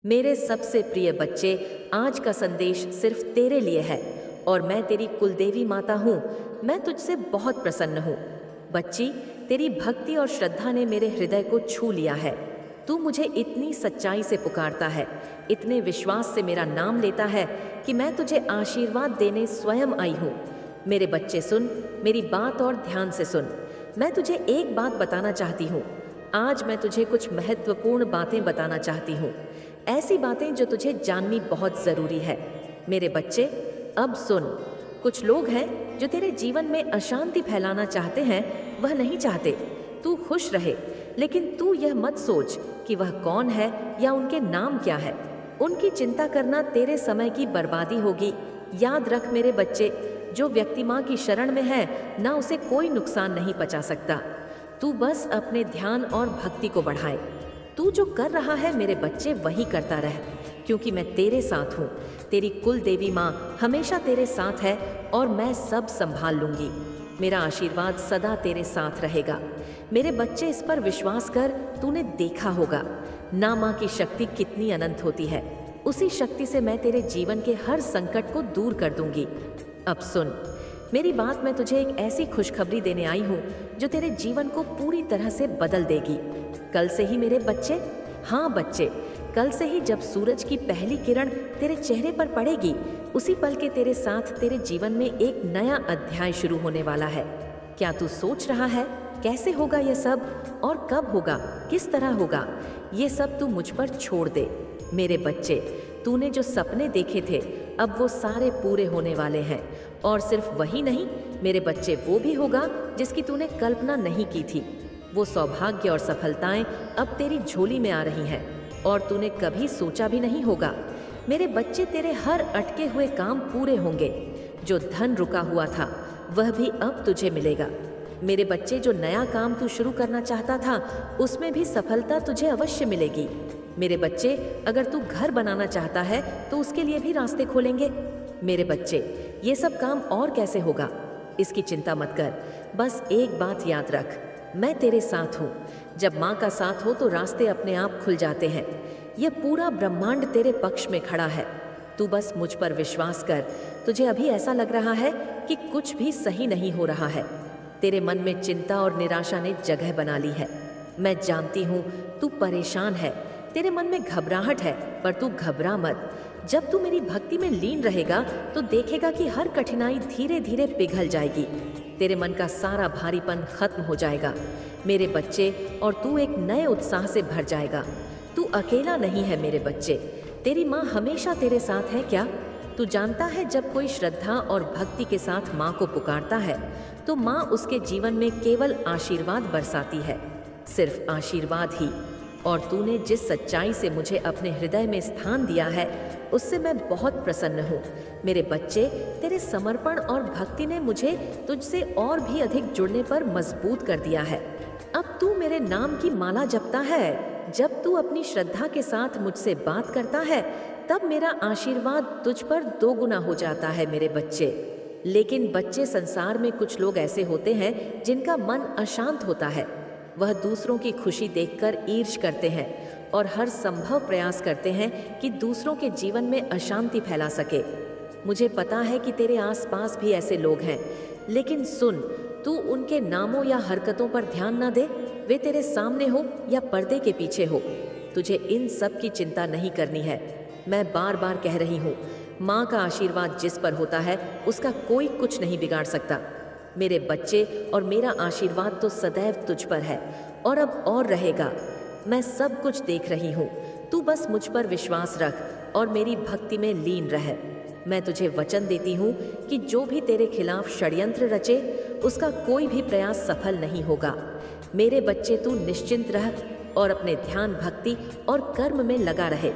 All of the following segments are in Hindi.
मेरे सबसे प्रिय बच्चे, आज का संदेश सिर्फ तेरे लिए है और मैं तेरी कुलदेवी माता हूँ। मैं तुझसे बहुत प्रसन्न हूँ। बच्ची, तेरी भक्ति और श्रद्धा ने मेरे हृदय को छू लिया है। तू मुझे इतनी सच्चाई से पुकारता है, इतने विश्वास से मेरा नाम लेता है कि मैं तुझे आशीर्वाद देने स्वयं आई हूँ। मेरे बच्चे सुन, मेरी बात और ध्यान से सुन। मैं तुझे एक बात बताना चाहती हूँ। आज मैं तुझे कुछ महत्वपूर्ण बातें बताना चाहती हूँ, ऐसी बातें जो तुझे जाननी बहुत ज़रूरी है। मेरे बच्चे, अब सुन। कुछ लोग हैं जो तेरे जीवन में अशांति फैलाना चाहते हैं, वह नहीं चाहते तू खुश रहे, लेकिन तू यह मत सोच कि वह कौन है या उनके नाम क्या है। उनकी चिंता करना तेरे समय की बर्बादी होगी। याद रख मेरे बच्चे, जो व्यक्ति माँ की शरण में है ना, उसे कोई नुकसान नहीं पहुंचा सकता। तू बस अपने ध्यान और भक्ति को बढ़ाए। तू जो कर रहा है मेरे बच्चे, वही करता रह, क्योंकि मैं तेरे साथ हूँ। तेरी कुल देवी माँ हमेशा तेरे साथ है और मैं सब संभाल लूंगी। मेरा आशीर्वाद सदा तेरे साथ रहेगा। मेरे बच्चे, इस पर विश्वास कर। तूने देखा होगा ना माँ की शक्ति कितनी अनंत होती है। उसी शक्ति से मैं तेरे जीवन के हर संकट को दूर कर दूंगी। अब सुन मेरी बात। मैं तुझे एक ऐसी खुशखबरी देने आई हूँ जो तेरे जीवन को पूरी तरह से बदल देगी। कल से ही मेरे बच्चे, हाँ बच्चे, कल से ही जब सूरज की पहली किरण तेरे चेहरे पर पड़ेगी, उसी पल के तेरे साथ तेरे जीवन में एक नया अध्याय शुरू होने वाला है। क्या तू सोच रहा है कैसे होगा यह सब और कब होगा, किस तरह होगा? ये सब तू मुझ पर छोड़ दे। मेरे बच्चे, तूने जो सपने देखे थे अब वो सारे पूरे होने वाले हैं। और सिर्फ वही नहीं मेरे बच्चे, वो भी होगा जिसकी तूने कल्पना नहीं की थी। वो सौभाग्य और सफलताएं अब तेरी झोली में आ रही हैं और तूने कभी सोचा भी नहीं होगा। मेरे बच्चे, तेरे हर अटके हुए काम पूरे होंगे। जो धन रुका हुआ था वह भी अब तुझे मिलेगा। मेरे बच्चे, जो नया काम तू शुरू करना चाहता था उसमें भी सफलता तुझे अवश्य मिलेगी। मेरे बच्चे, अगर तू घर बनाना चाहता है तो उसके लिए भी रास्ते खोलेंगे। मेरे बच्चे, ये सब काम और कैसे होगा, इसकी चिंता मत कर। बस एक बात याद रख, मैं तेरे साथ हूँ। जब माँ का साथ हो तो रास्ते अपने आप खुल जाते हैं। यह पूरा ब्रह्मांड तेरे पक्ष में खड़ा है। तू बस मुझ पर विश्वास कर। तुझे अभी ऐसा लग रहा है कि कुछ भी सही नहीं हो रहा है। तेरे मन में चिंता और निराशा ने जगह बना ली है। मैं जानती हूँ तू परेशान है, तेरे मन में घबराहट है, पर तू घबरा मत। जब तू मेरी भक्ति में लीन रहेगा तो देखेगा कि हर कठिनाई धीरे धीरे पिघल जाएगी। तेरे मन का सारा भारीपन खत्म हो जाएगा मेरे बच्चे, और तू एक नए उत्साह से भर जाएगा। तू अकेला नहीं है मेरे बच्चे, तेरी माँ हमेशा तेरे साथ है। क्या तू जानता है, जब कोई श्रद्धा और भक्ति के साथ माँ को पुकारता है तो माँ उसके जीवन में केवल आशीर्वाद बरसाती है, सिर्फ आशीर्वाद ही। और तूने जिस सच्चाई से मुझे अपने हृदय में स्थान दिया है उससे मैं बहुत प्रसन्न हूँ। मेरे बच्चे, तेरे समर्पण और भक्ति ने मुझे तुझसे और भी अधिक जुड़ने पर मजबूत कर दिया है। अब तू मेरे नाम की माला जपता है। जब तू अपनी श्रद्धा के साथ मुझसे बात करता है तब मेरा आशीर्वाद तुझ पर दोगुना हो जाता है मेरे बच्चे। लेकिन बच्चे, संसार में कुछ लोग ऐसे होते हैं जिनका मन अशांत होता है। वह दूसरों की खुशी देखकर ईर्ष करते हैं और हर संभव प्रयास करते हैं कि दूसरों के जीवन में अशांति फैला सके। मुझे पता है कि तेरे आसपास भी ऐसे लोग हैं, लेकिन सुन, तू उनके नामों या हरकतों पर ध्यान न दे। वे तेरे सामने हो या पर्दे के पीछे हो, तुझे इन सब की चिंता नहीं करनी है। मैं बार बार कह रही हूँ, माँ का आशीर्वाद जिस पर होता है उसका कोई कुछ नहीं बिगाड़ सकता। मेरे बच्चे, और मेरा आशीर्वाद तो सदैव तुझ पर है और अब और रहेगा। मैं सब कुछ देख रही हूँ। तू बस मुझ पर विश्वास रख और मेरी भक्ति में लीन रह। मैं तुझे वचन देती हूँ कि जो भी तेरे खिलाफ षड्यंत्र रचे उसका कोई भी प्रयास सफल नहीं होगा। मेरे बच्चे, तू निश्चिंत रह और अपने ध्यान, भक्ति और कर्म में लगा रहे।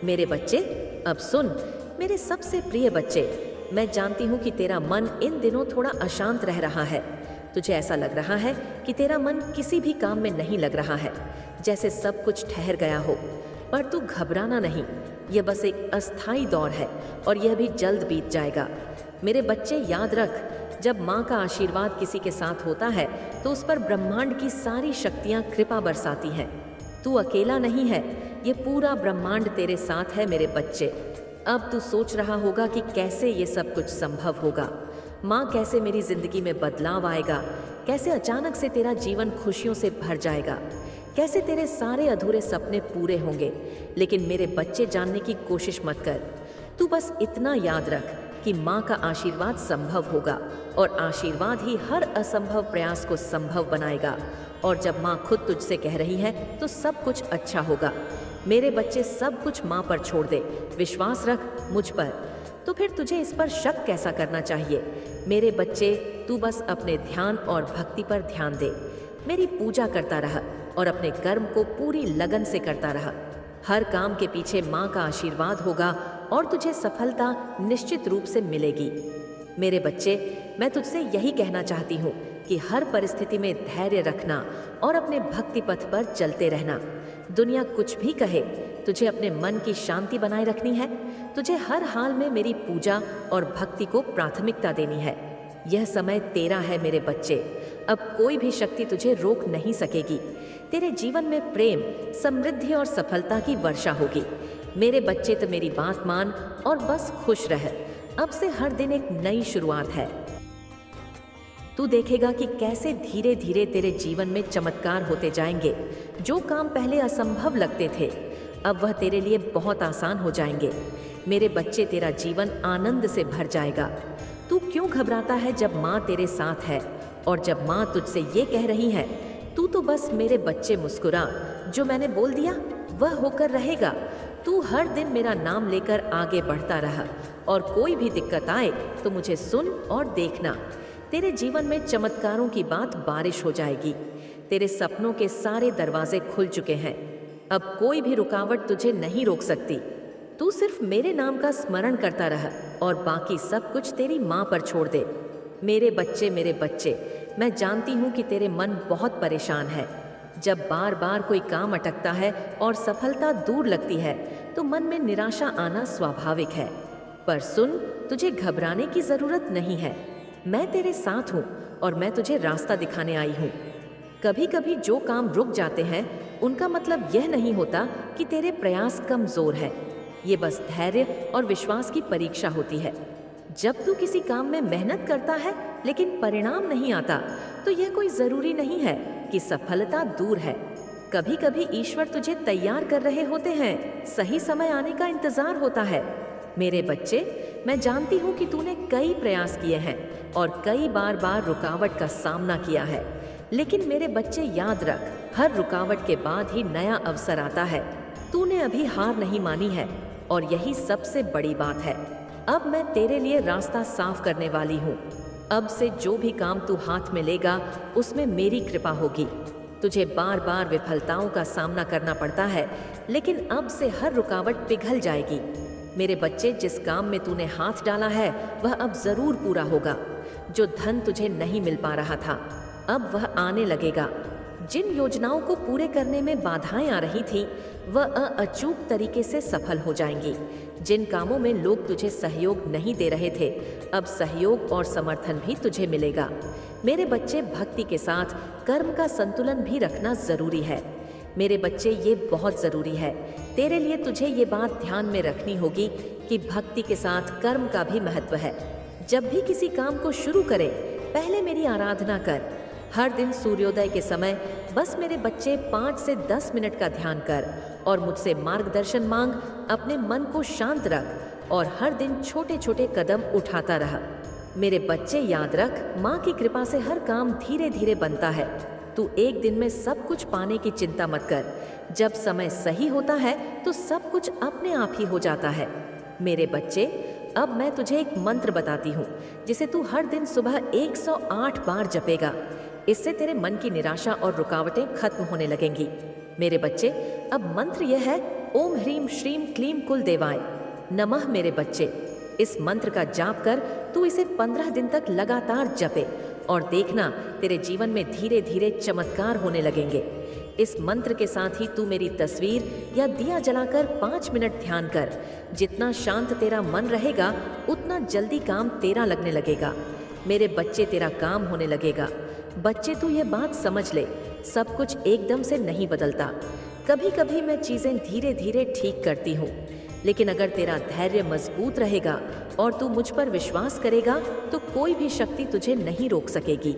मेरे बच्चे, अब सुन मेरे सबसे प्रिय बच्चे, मैं जानती हूँ कि तेरा मन इन दिनों थोड़ा अशांत रह रहा है। तुझे ऐसा लग रहा है कि तेरा मन किसी भी काम में नहीं लग रहा है, जैसे सब कुछ ठहर गया हो। पर तू घबराना नहीं, यह बस एक अस्थाई दौर है और यह भी जल्द बीत जाएगा। मेरे बच्चे, याद रख, जब माँ का आशीर्वाद किसी के साथ होता है तो उस पर ब्रह्मांड की सारी शक्तियाँ कृपा बरसाती हैं। तू अकेला नहीं है, ये पूरा ब्रह्मांड तेरे साथ है मेरे बच्चे। अब तू सोच रहा होगा कि कैसे ये सब कुछ संभव होगा। माँ, कैसे मेरी जिंदगी में बदलाव आएगा, कैसे अचानक से तेरा जीवन खुशियों से भर जाएगा, कैसे तेरे सारे अधूरे सपने पूरे होंगे। लेकिन मेरे बच्चे, जानने की कोशिश मत कर। तू बस इतना याद रख कि माँ का आशीर्वाद संभव होगा और आशीर्वाद ही हर असंभव प्रयास को संभव बनाएगा। और जब माँ खुद तुझसे कह रही है तो सब कुछ अच्छा होगा। मेरे बच्चे, सब कुछ माँ पर छोड़ दे, विश्वास रख मुझ पर। तो फिर तुझे इस पर शक कैसा करना चाहिए? मेरे बच्चे, तू बस अपने ध्यान और भक्ति पर ध्यान दे। मेरी पूजा करता रहा और अपने कर्म को पूरी लगन से करता रहा। हर काम के पीछे माँ का आशीर्वाद होगा और तुझे सफलता निश्चित रूप से मिलेगी। मेरे बच्चे, मैं तुझसे यही कहना चाहती हूँ कि हर परिस्थिति में धैर्य रखना और अपने भक्ति पथ पर चलते रहना। दुनिया कुछ भी कहे, तुझे अपने मन की शांति बनाए रखनी है। तुझे हर हाल में मेरी पूजा और भक्ति को प्राथमिकता देनी है। यह समय तेरा है मेरे बच्चे। अब कोई भी शक्ति तुझे रोक नहीं सकेगी। तेरे जीवन में प्रेम, समृद्धि और सफलता की वर्षा होगी। मेरे बच्चे, तो मेरी बात मान और बस खुश रह। अब से हर दिन एक नई शुरुआत है। तू देखेगा कि कैसे धीरे धीरे तेरे जीवन में चमत्कार होते जाएंगे। जो काम पहले असंभव लगते थे, अब वह तेरे लिए बहुत आसान हो जाएंगे। मेरे बच्चे, तेरा जीवन आनंद से भर जाएगा। तू क्यों घबराता है जब माँ तेरे साथ है? और जब माँ तुझसे ये कह रही है, तू तो बस मेरे बच्चे मुस्कुरा। जो मैंने बोल दिया वह होकर रहेगा। तू हर दिन मेरा नाम लेकर आगे बढ़ता रहा और कोई भी दिक्कत आए तो मुझे सुन और देखना। तेरे जीवन में चमत्कारों की बात बारिश हो जाएगी। तेरे सपनों के सारे दरवाजे खुल चुके हैं। अब कोई भी रुकावट तुझे नहीं रोक सकती। तू सिर्फ मेरे नाम का स्मरण करता रहा और बाकी सब कुछ तेरी माँ पर छोड़ दे। मेरे बच्चे, मैं जानती हूँ कि तेरे मन बहुत परेशान है। जब बार बार कोई काम अटकता है और सफलता दूर लगती है तो मन में निराशा आना स्वाभाविक है। पर सुन, तुझे घबराने की जरूरत नहीं है। मैं तेरे साथ हूँ और मैं तुझे रास्ता दिखाने आई हूँ। कभी कभी जो काम रुक जाते हैं उनका मतलब यह नहीं होता कि तेरे प्रयास कमजोर है। ये बस धैर्य और विश्वास की परीक्षा होती है। जब तू किसी काम में मेहनत करता है लेकिन परिणाम नहीं आता, तो यह कोई जरूरी नहीं है कि सफलता दूर है। कभी कभी ईश्वर तुझे तैयार कर रहे होते हैं। सही समय आने का इंतजार होता है। मेरे बच्चे, मैं जानती हूँ कि तूने कई प्रयास किए हैं और कई बार रुकावट का सामना किया है। लेकिन मेरे बच्चे, याद रख, हर रुकावट के बाद ही नया अवसर आता है। तूने अभी हार नहीं मानी है और यही सबसे बड़ी बात है। अब मैं तेरे लिए रास्ता साफ करने वाली हूँ। अब से जो भी काम तू हाथ में लेगा उसमें मेरी कृपा होगी। तुझे बार बार विफलताओं का सामना करना पड़ता है, लेकिन अब से हर रुकावट पिघल जाएगी। मेरे बच्चे, जिस काम में तूने हाथ डाला है वह अब जरूर पूरा होगा। जो धन तुझे नहीं मिल पा रहा था, अब वह आने लगेगा। जिन योजनाओं को पूरे करने में बाधाएं आ रही थी, वह अचूक तरीके से सफल हो जाएंगी। जिन कामों में लोग तुझे सहयोग नहीं दे रहे थे, अब सहयोग और समर्थन भी तुझे मिलेगा। मेरे बच्चे, भक्ति के साथ कर्म का संतुलन भी रखना जरूरी है। मेरे बच्चे, ये बहुत जरूरी है। तेरे लिए तुझे ये बात ध्यान में रखनी होगी कि भक्ति के साथ कर्म का भी महत्व है। जब भी किसी काम को शुरू करें, पहले मेरी आराधना कर। हर दिन सूर्योदय के समय बस मेरे बच्चे 5 से 10 मिनट का ध्यान कर और मुझसे मार्गदर्शन मांग। अपने मन को शांत रख और हर दिन छोटे छोटे कदम उठाता रहा। मेरे बच्चे, याद रख, माँ की कृपा से हर काम धीरे धीरे बनता है। तू एक दिन में सब कुछ पाने की चिंता मत कर। जब समय सही होता है तो सब कुछ अपने आप ही हो जाता है। मेरे बच्चे, अब मैं तुझे एक मंत्र बताती हूँ जिसे तू हर दिन सुबह 108 बार जपेगा। इससे तेरे मन की निराशा और रुकावटें खत्म होने लगेंगी। मेरे बच्चे, अब मंत्र यह है, ओम ह्रीम श्रीम क्लीम कुल देवाय नमः। मेरे बच्चे, इस मंत्र का जाप कर तू इसे 15 दिन तक लगातार जपे और देखना तेरे जीवन में धीरे धीरे चमत्कार होने लगेंगे। इस मंत्र के साथ ही तू मेरी तस्वीर या दिया जलाकर 5 मिनट ध्यान कर। जितना शांत तेरा मन रहेगा, उतना जल्दी काम तेरा लगने लगेगा। मेरे बच्चे, तेरा काम होने लगेगा। बच्चे, तू ये बात समझ ले, सब कुछ एकदम से नहीं बदलता। कभी कभी मैं चीजें धीरे धीरे ठीक करती हूँ, लेकिन अगर तेरा धैर्य मजबूत रहेगा और तू मुझ पर विश्वास करेगा तो कोई भी शक्ति तुझे नहीं रोक सकेगी।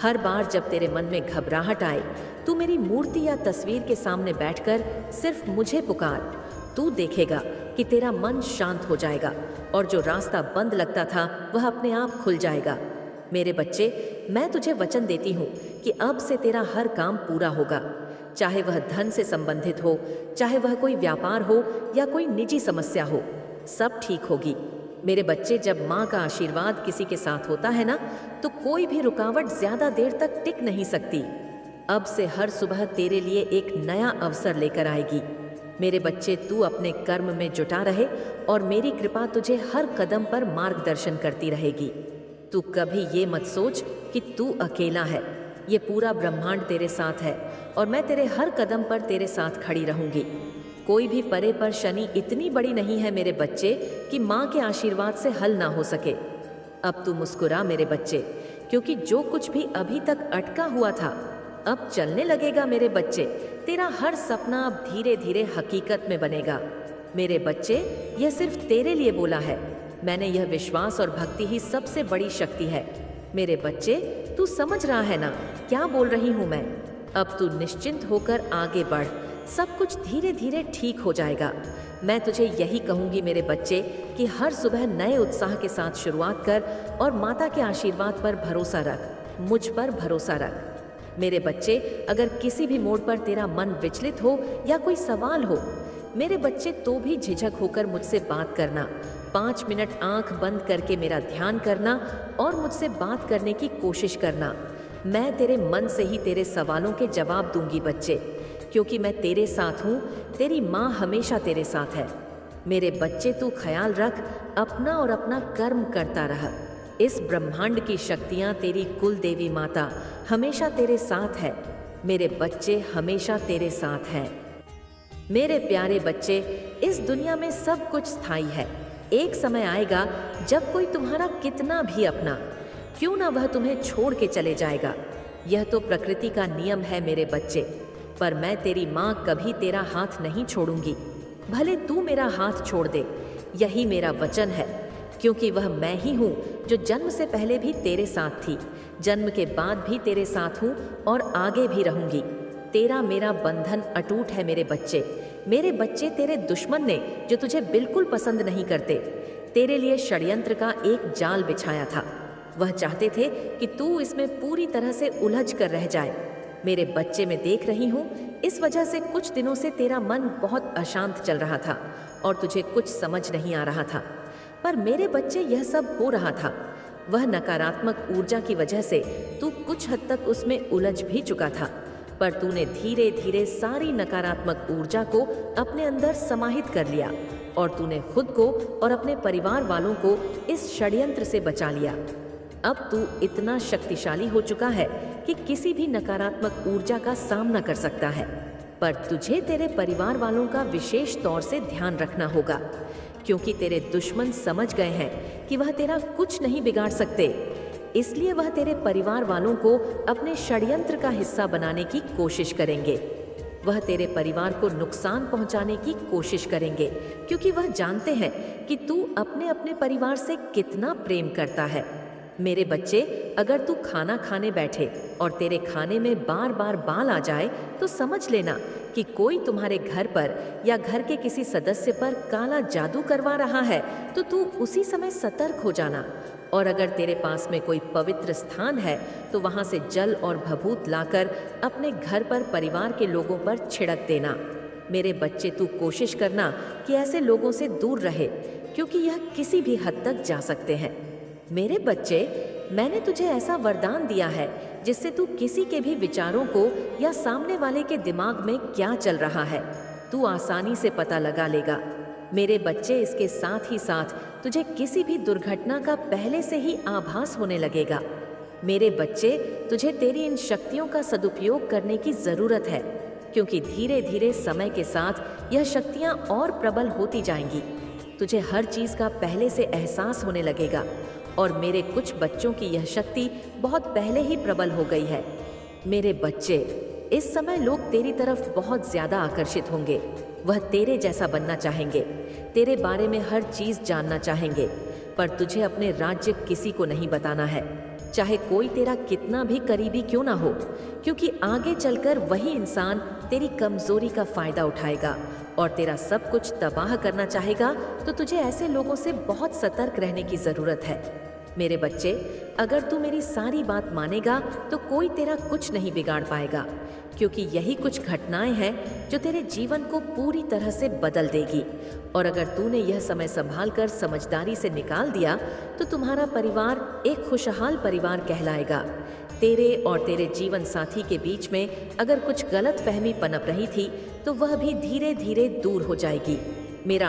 हर बार जब तेरे मन में घबराहट आए, तू मेरी मूर्ति या तस्वीर के सामने बैठकर सिर्फ मुझे पुकार। तू देखेगा कि तेरा मन शांत हो जाएगा और जो रास्ता बंद लगता था वह अपने आप खुल जाएगा। मेरे बच्चे, मैं तुझे वचन देती हूँ कि अब से तेरा हर काम पूरा होगा, चाहे वह धन से संबंधित हो, चाहे वह कोई व्यापार हो या कोई निजी समस्या हो, सब ठीक होगी। मेरे बच्चे, जब माँ का आशीर्वाद किसी के साथ होता है ना, तो कोई भी रुकावट ज्यादा देर तक टिक नहीं सकती। अब से हर सुबह तेरे लिए एक नया अवसर लेकर आएगी। मेरे बच्चे, तू अपने कर्म में जुटा रहे और मेरी कृपा तुझे हर कदम पर मार्गदर्शन करती रहेगी। तू कभी ये मत सोच कि तू अकेला है। ये पूरा ब्रह्मांड तेरे साथ है और मैं तेरे हर कदम पर तेरे साथ खड़ी रहूंगी। कोई भी परे पर शनि इतनी बड़ी नहीं है मेरे बच्चे कि माँ के आशीर्वाद से हल ना हो सके। अब तू मुस्कुरा मेरे बच्चे, क्योंकि जो कुछ भी अभी तक अटका हुआ था अब चलने लगेगा। मेरे बच्चे, तेरा हर सपना अब धीरे धीरे हकीकत में बनेगा। मेरे बच्चे, यह सिर्फ तेरे लिए बोला है। मैंने यह विश्वास और भक्ति ही सबसे बड़ी शक्ति है। मेरे बच्चे, तू समझ रहा है ना क्या बोल रही हूँ मैं? अब तू निश्चिंत होकर आगे बढ़, सब कुछ धीरे धीरे ठीक हो जाएगा। मैं तुझे यही कहूँगी मेरे बच्चे कि हर सुबह नए उत्साह के साथ शुरुआत कर और माता के आशीर्वाद पर भरोसा रख, मुझ पर भरोसा रख। मेरे बच्चे, अगर किसी भी मोड़ पर तेरा मन विचलित हो या कोई सवाल हो, मेरे बच्चे, तो भी झिझक होकर मुझसे बात करना। 5 मिनट आंख बंद करके मेरा ध्यान करना और मुझसे बात करने की कोशिश करना। मैं तेरे मन से ही तेरे सवालों के जवाब दूंगी बच्चे, क्योंकि मैं तेरे साथ हूँ। तेरी माँ हमेशा तेरे साथ है। मेरे बच्चे, तू ख्याल रख अपना और अपना कर्म करता रह। इस ब्रह्मांड की शक्तियाँ, तेरी कुल देवी माता हमेशा तेरे साथ है। मेरे बच्चे, हमेशा तेरे साथ हैं। मेरे प्यारे बच्चे, इस दुनिया में सब कुछ स्थायी है। एक समय आएगा जब कोई तुम्हारा कितना भी अपना क्यों ना वह तुम्हें छोड़ के चले जाएगा। यह तो प्रकृति का नियम है मेरे बच्चे, पर मैं तेरी माँ कभी तेरा हाथ नहीं छोड़ूंगी, भले तू मेरा हाथ छोड़ दे। यही मेरा वचन है, क्योंकि वह मैं ही हूँ जो जन्म से पहले भी तेरे साथ थी, जन्म के बाद भी तेरे साथ हूँ और आगे भी रहूंगी। तेरा मेरा बंधन अटूट है मेरे बच्चे। मेरे बच्चे, तेरे दुश्मन ने, जो तुझे बिल्कुल पसंद नहीं करते, तेरे लिए षड्यंत्र का एक जाल बिछाया था। वह चाहते थे कि तू इसमें पूरी तरह से उलझ कर रह जाए। मेरे बच्चे, मैं देख रही हूँ, इस वजह से कुछ दिनों से तेरा मन बहुत अशांत चल रहा था और तुझे कुछ समझ नहीं आ रहा था। पर मेरे बच्चे, यह सब हो रहा था वह नकारात्मक ऊर्जा की वजह से तू कुछ हद तक उसमें उलझ भी चुका था, पर तूने धीरे धीरे सारी नकारात्मक ऊर्जा को अपने अंदर समाहित कर लिया और तूने खुद को और अपने परिवार वालों को इस षड्यंत्र से बचा लिया। अब तू इतना शक्तिशाली हो चुका है कि किसी भी नकारात्मक ऊर्जा का सामना कर सकता है, पर तुझे तेरे परिवार वालों का विशेष तौर से ध्यान रखना होगा, क्योंकि तेरे दुश्मन समझ गए हैं कि वह तेरा कुछ नहीं बिगाड़ सकते। इसलिए वह तेरे परिवार वालों को अपने षड्यंत्र का हिस्सा बनाने की कोशिश करेंगे। वह तेरे परिवार को नुकसान पहुंचाने की कोशिश करेंगे, क्योंकि वह जानते हैं कि तू अपने अपने परिवार से कितना प्रेम करता है। मेरे बच्चे, अगर तू खाना खाने बैठे और तेरे खाने में बार बार बाल आ जाए तो समझ लेना कि कोई तुम्हारे घर पर या घर के किसी सदस्य पर काला जादू करवा रहा है, तो तू उसी समय सतर्क हो जाना। और अगर तेरे पास में कोई पवित्र स्थान है तो वहाँ से जल और भभूत लाकर अपने घर पर परिवार के लोगों पर छिड़क देना। मेरे बच्चे, तू कोशिश करना कि ऐसे लोगों से दूर रहे, क्योंकि यह किसी भी हद तक जा सकते हैं। मेरे बच्चे, मैंने तुझे ऐसा वरदान दिया है जिससे तू किसी के भी विचारों को या सामने वाले के दिमाग में क्या चल रहा है तू आसानी से पता लगा लेगा। मेरे बच्चे, इसके साथ ही साथ तुझे किसी भी दुर्घटना का पहले से ही आभास होने लगेगा। मेरे बच्चे, तुझे तेरी इन शक्तियों का सदुपयोग करने की जरूरत है, क्योंकि धीरे धीरे समय के साथ यह शक्तियाँ और प्रबल होती जाएंगी। तुझे हर चीज का पहले से एहसास होने लगेगा और मेरे कुछ बच्चों की यह शक्ति बहुत पहले ही प्रबल हो गई है। मेरे बच्चे, इस समय लोग तेरी तरफ बहुत ज्यादा आकर्षित होंगे। वह तेरे जैसा बनना चाहेंगे, तेरे बारे में हर चीज जानना चाहेंगे, पर तुझे अपने राज्य किसी को नहीं बताना है, चाहे कोई तेरा कितना भी करीबी क्यों ना हो, क्योंकि आगे चलकर वही इंसान तेरी कमजोरी का फायदा उठाएगा और तेरा सब कुछ तबाह करना चाहेगा। तो तुझे ऐसे लोगों से बहुत सतर्क रहने की जरूरत है। मेरे बच्चे, अगर तू मेरी सारी बात मानेगा तो कोई तेरा कुछ नहीं बिगाड़ पाएगा, क्योंकि यही कुछ घटनाएं हैं जो तेरे जीवन को पूरी तरह से बदल देगी। और अगर तूने यह समय संभाल कर समझदारी से निकाल दिया तो तुम्हारा परिवार एक खुशहाल परिवार कहलाएगा। तेरे और तेरे जीवन साथी के बीच में अगर कुछ गलत फहमी पनप रही थी तो वह भी धीरे धीरे दूर हो जाएगी। मेरा